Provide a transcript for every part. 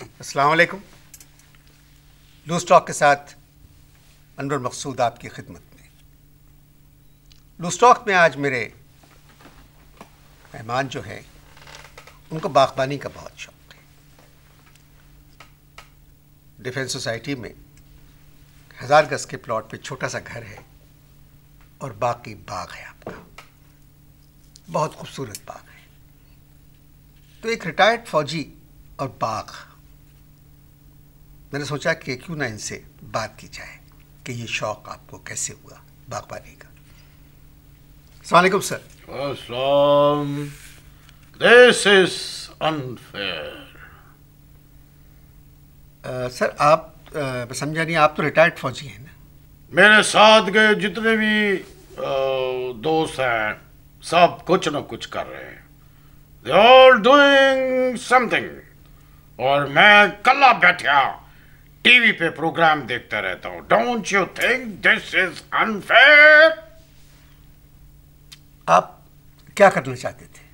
अस्सलाम वालेकुम। Loose talk के साथ अनवर मकसूद आपकी खिदमत में। लूज टॉक में आज मेरे मेहमान जो हैं उनको बागबानी का बहुत शौक है। डिफेंस सोसाइटी में 1000 गज के प्लॉट पे छोटा सा घर है और बाकी बाग है आपका, बहुत खूबसूरत बाग है। तो एक रिटायर्ड फौजी और बाग, मैंने सोचा कि क्यों ना इनसे बात की जाए कि ये शौक आपको कैसे हुआ बागबानी का। अस्सलाम वालेकुम sir. This is unfair. Sir आप समझा नहीं, आप तो रिटायर्ड फौजी हैं ना। मेरे साथ के जितने भी दोस्त हैं सब कुछ ना कुछ कर रहे हैं। दे आर डूइंग समथिंग और मैं कल्ला बैठा टीवी पे प्रोग्राम देखता रहता हूँ। Don't you think this is unfair? आप क्या करना चाहते थे?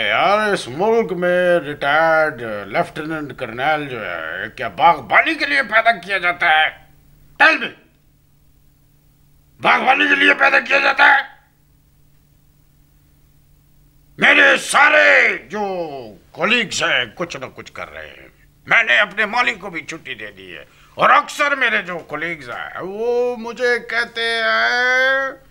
यार इस मुल्क में रिटायर्ड लेफ्टिनेंट कर्नल जो है क्या बागबानी के लिए पैदा किया जाता है? टेल मी, बागबानी के लिए पैदा किया जाता है? मेरे सारे जो कोलीग्स हैं कुछ ना कुछ कर रहे हैं। मैंने अपने मालिक को भी छुट्टी दे दी है और अक्सर मेरे जो कोलीग्स हैं वो मुझे कहते हैं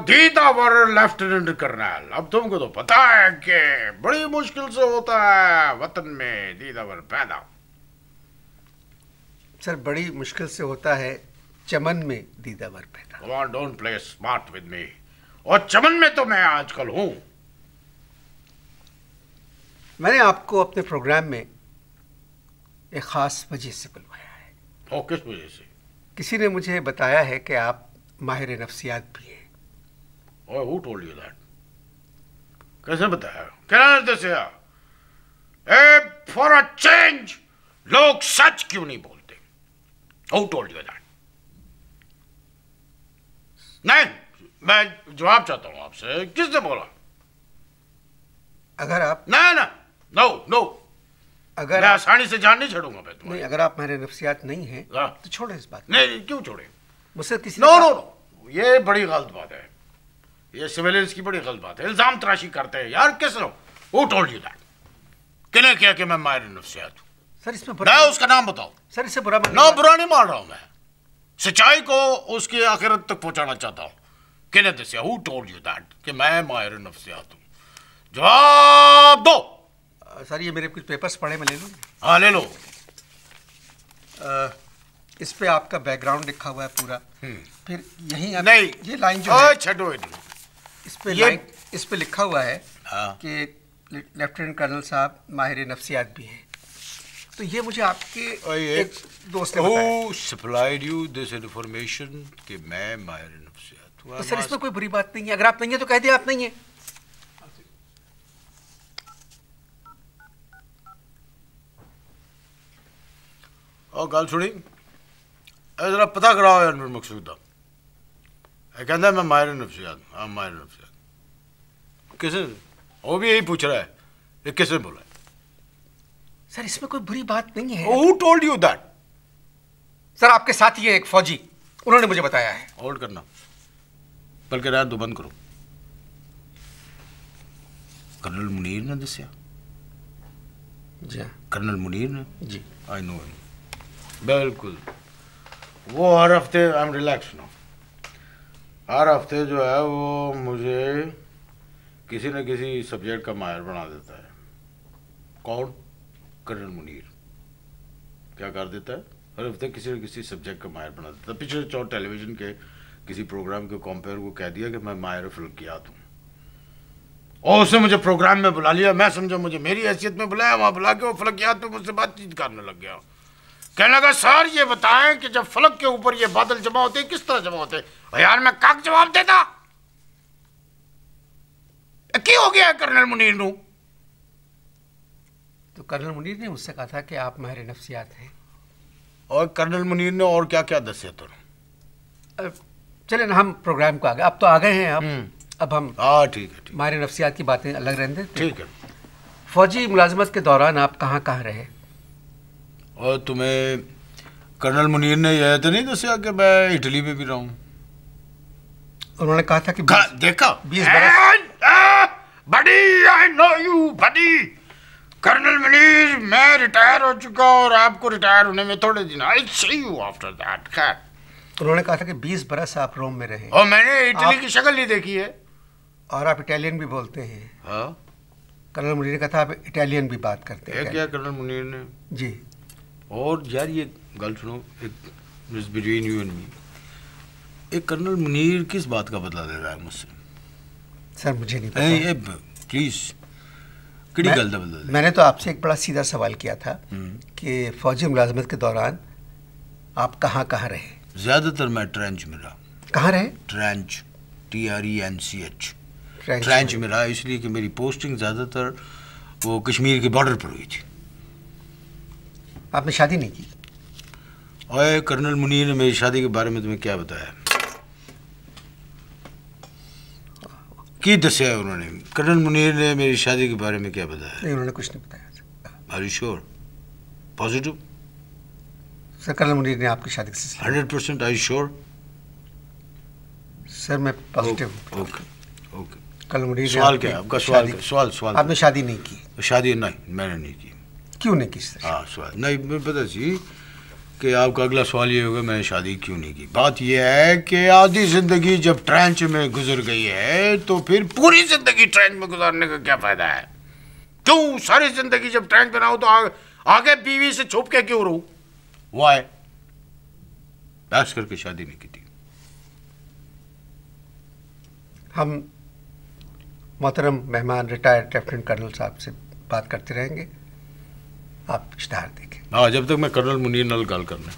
दीदावर लेफ्टिनेंट कर्नल। अब तुमको तो पता है कि बड़ी मुश्किल से होता है वतन में दीदावर पैदा। सर बड़ी मुश्किल से होता है चमन में दीदावर पैदा। Come on, don't play smart with me। और चमन में तो मैं आजकल हूं। मैंने आपको अपने प्रोग्राम में एक खास वजह से बुलवाया है। ओ, किस वजह से? किसी ने मुझे बताया है कि आप माहिर नफ्सियात भी हैं। Oh, who told you that? कैसे बताया? क्या दसिया? For a change, लोग सच क्यों नहीं बोलते? Who told you that? नहीं, मैं जवाब चाहता हूं आपसे। किसने बोला? अगर आप नो अगर मैं आसानी से जान नहीं छोड़ूंगा मैं तुम्हें। नहीं, अगर आप माहिर नफ्सियात नहीं हैं तो छोड़े इस बात। नहीं, क्यों छोड़े? मुझसे किसी नो, ये बड़ी गलत बात है। ये सिविलियंस की बड़ी गलत बात है। इल्जाम तराशी करते हैं यार। किस no? Who told you that? किसने किया कि मैं माहिर नफ्सियात हूं? सर इसमें मैं उसका नाम बताओ। सर इससे बुरा बुरा नहीं मान रहा हूं मैं। सच्चाई को उसकी आखिरत तक पहुंचाना चाहता हूं। किसने दसिया? Who told you that कि मैं माहिर नफ्सियात हूं? जवाब दो। सर ये मेरे कुछ पेपर्स पढ़े, मैं ले लूं? हाँ ले लो। इस पे आपका बैकग्राउंड लिखा हुआ है पूरा। फिर यही नहीं, ये लाइन जो है छोड़ो इस पे लिखा हुआ है कि लेफ्टिनेंट कर्नल साहब माहिर नफ्सियात भी हैं। तो ये मुझे आपके एक दोस्त ने बताया। Who supplied you this information कि मैं माहिर नफ्सियात हूं? तो सर इसमें कोई बुरी बात नहीं है। अगर आप नहीं है तो कह दिए आप नहीं है। और गल सुनी, जरा पता कराओ यार अनवर मकसूद दा। कहता मैं माहिर नफ्सियात। हाँ माहिर नफ्सियात। किसे? वो भी यही पूछ रहा है ये किसने बोला है? सर इसमें कोई बुरी बात नहीं है। Who told you that? Sir आपके साथी है एक फौजी, उन्होंने मुझे बताया है। होल्ड करना, बल्कि रात दो बंद करो। कर्नल मुनीर ने दसिया? जी हाँ। कर्नल मुनीर ने? जी आई नो हिम बिल्कुल। वो हर हफ्ते, आई एम रिलैक्स नाउ, हर हफ्ते जो है वो मुझे किसी न किसी सब्जेक्ट का माहिर बना देता है। कौन? कर्नल मुनीर। क्या कर देता है? हर हफ्ते किसी न किसी सब्जेक्ट का माहिर बना देता है। पिछले 4 टेलीविजन के किसी प्रोग्राम के कंपेयर को कह दिया कि मैं माहिर फलकियात हूँ और उसने मुझे प्रोग्राम में बुला लिया। मैं समझा मुझे मेरी हैसियत में बुलाया, वहाँ बुला के वो फलकियात पे मुझसे बातचीत करने लग गया। कहने लगा सर ये बताएं कि जब फलक के ऊपर ये बादल जमा होते हैं किस तरह जमा होते हैं? और यार मैं काक जवाब देता। क्या हो गया कर्नल मुनीर नू? तो कर्नल मुनीर ने मुझसे कहा था कि आप माहिर नफ्सियात हैं। और कर्नल मुनीर ने और क्या क्या दसे तो? चले ना हम प्रोग्राम को आ गए। अब तो आ गए हैं अब हम। हाँ ठीक है। माहिर नफ्सियात की बातें अलग रहने दें। ठीक है। फौजी मुलाजमत के दौरान आप कहाँ कहाँ रहे? और तुम्हें कर्नल मुनीर ने यह तो नहीं दसिया कि मैं इटली में भी रहा हूँ? उन्होंने कहा था कि देखा 20 बरस। Buddy, I know you buddy. Colonel Munir, मैं रिटायर हो चुका और आपको रिटायर होने में थोड़े दिन, आई सी यू आफ्टर दैट। खैर, उन्होंने कहा था कि 20 बरस आप रोम में रहे और मैंने इटली की शक्ल नहीं देखी है। और आप इटालियन भी बोलते हैं। हाँ, कर्नल मुनीर ने कहा था आप इटालियन भी बात करते हैं। क्या कर्नल मुनीर ने? जी। और यार ये गल सुनो, एक बिटवीन यू एंड मी, एक कर्नल मुनीर किस बात का बदला ले रहा है मुझसे? सर मुझे नहीं पता। प्लीज, किड़ी गल दा बदला? मैंने तो आपसे एक बड़ा सीधा सवाल किया था कि फौजी मुलाजमत के दौरान आप कहाँ कहाँ रहे? ज्यादातर मैं ट्रेंच में रहा। कहाँ रहे? ट्रेंच, TRENCH, ट्रेंच में रहा, इसलिए कि मेरी पोस्टिंग ज्यादातर वो कश्मीर के बॉर्डर पर हुई थी। आपने शादी नहीं की? ओए कर्नल मुनीर ने मेरी शादी के बारे में तुम्हें क्या बताया? की दसिया है उन्होंने? कर्नल मुनीर ने मेरी शादी के बारे में क्या बताया? नहीं, उन्होंने कुछ नहीं बताया। Are you sure? Positive? Sir colonel Munir ने आपकी शादी से 100%? Are you sure? सर मैं पॉजिटिव हूँ। Okay okay. कर्नल मुनीर, सवाल क्या है आपका? सवाल आपने शादी नहीं की? शादी नहीं, मैंने नहीं की। क्यों नहीं की सर? हाँ, सवाल नहीं, मैं पता सी कि आपका अगला सवाल ये होगा मैंने शादी क्यों नहीं की। बात यह है कि आधी जिंदगी जब ट्रेंच में गुजर गई है तो फिर पूरी जिंदगी ट्रेंच में गुजारने का क्या फायदा है? क्यों सारी जिंदगी जब ट्रेंच में ना हो तो आगे बीवी से छुप के क्यों रहूं? वाई? बहस करके शादी नहीं की थी। हम मोहतरम मेहमान रिटायर्ड लेफ्टिनेंट कर्नल साहब से बात करते रहेंगे, आप इश्तहार देखें। हाँ, जब तक मैं कर्नल मुनीर नाल गल करना।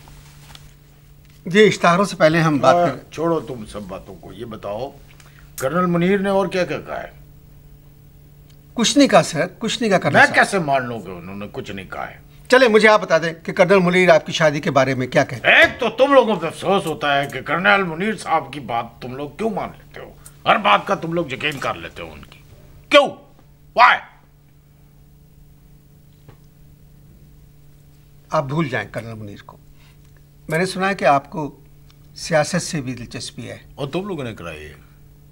जी, इश्तहारों से पहले हम बात करें। छोड़ो तुम सब बातों को, ये बताओ कर्नल मुनीर ने और क्या क्या कहा है? कुछ नहीं कहा सर, कुछ नहीं कहा कर्नल मैं साहब। कैसे मान लूं कि उन्होंने कुछ नहीं कहा है? चले मुझे आप बता दें कि कर्नल मुनीर आपकी शादी के बारे में क्या कहते हैं। एक तो तुम लोगों पे अफसोस होता है कि कर्नल मुनीर साहब की बात तुम लोग क्यों मान लेते हो? हर बात का तुम लोग यकीन कर लेते हो उनकी, क्यों? वाई? आप भूल जाएं कर्नल मुनीर को। मैंने सुना है कि आपको सियासत से भी दिलचस्पी है। और तुम लोगों ने कराई है?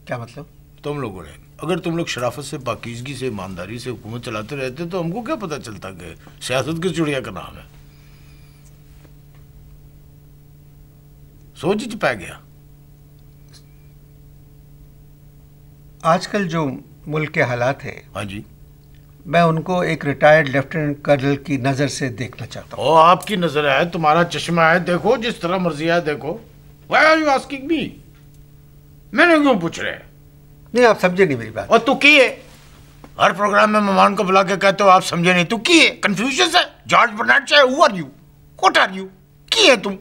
क्या मतलब? तुम लोगों ने, अगर तुम लोग शराफत से, पाकीज़गी से, ईमानदारी से हुकूमत चलाते रहते तो हमको क्या पता चलता कि सियासत किस चिड़िया का नाम है? सोच ही पै गया। आजकल जो मुल्क के हालात हैं, हाँ जी, मैं उनको एक रिटायर्ड लेफ्टिनेंट कर्नल की नज़र से देखना चाहता हूँ। ओ, आपकी नजर है, तुम्हारा चश्मा है, देखो जिस तरह मर्जी है देखो। Why are you asking me? मैंने क्यों पूछ रहे? नहीं, आप समझे नहीं मेरी बात। और तू की है? हर प्रोग्राम में मेहमान को बुला के कहते हो आप समझे नहीं। तू की है? कंफ्यूजन है? जॉर्ज बर्नार्ड चाहे who are you? What are you? की है तुम?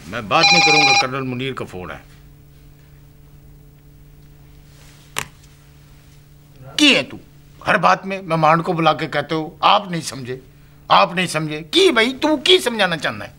मैं बात नहीं करूंगा, कर्नल मुनीर का फोन है। की है तू? हर बात में मेहमान को बुला के कहते हो आप नहीं समझे, आप नहीं समझे। की भाई, तू की समझाना चाहता है?